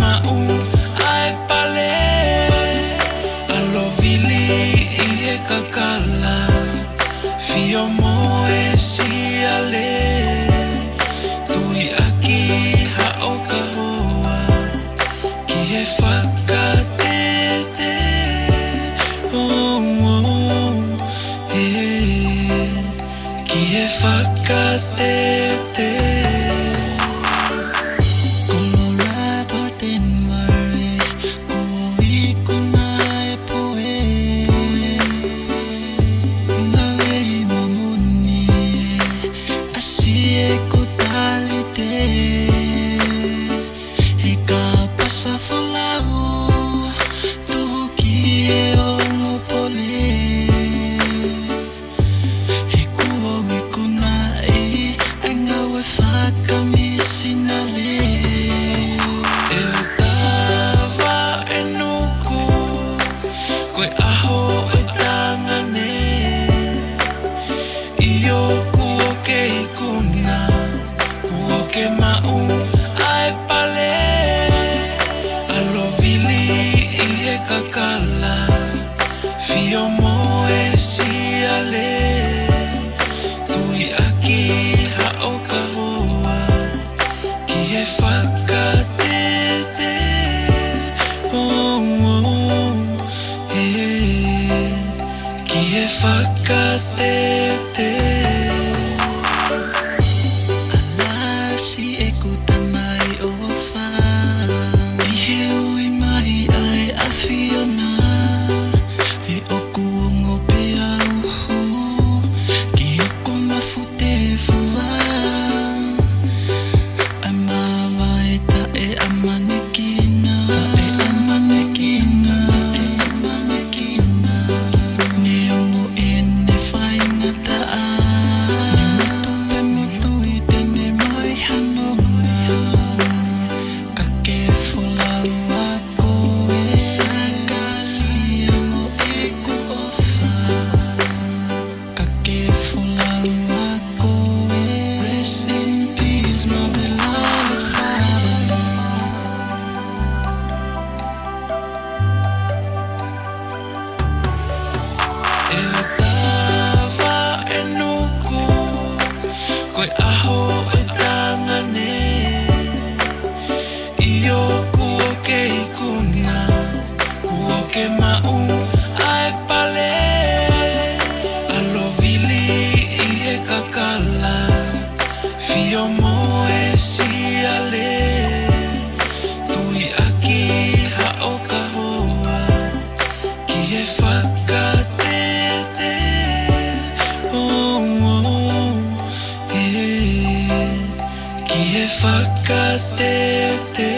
maung ai pale alovili ie kakala fio moe siale tui aki hao kahoa ki he whakatete ki he whakatete. Fio moe siale tui aki hao kahoa ki he whakatete ki he whakatete. Alasi e kutamai o wha i he ui mai ai a Fiona fio moe siale tui aki hao kahoa ki he whakatete ki he whakatete.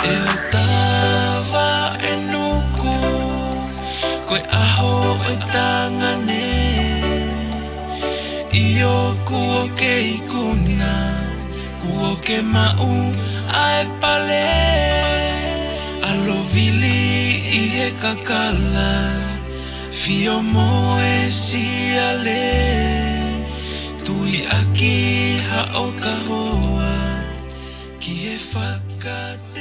E o tawa e nuku koe aho e tangane Iyo kuo ke ikuna, kuo ke maung ai pale alovili ie kakala fio moe siale tui aki hao kahoa ki he whakatete.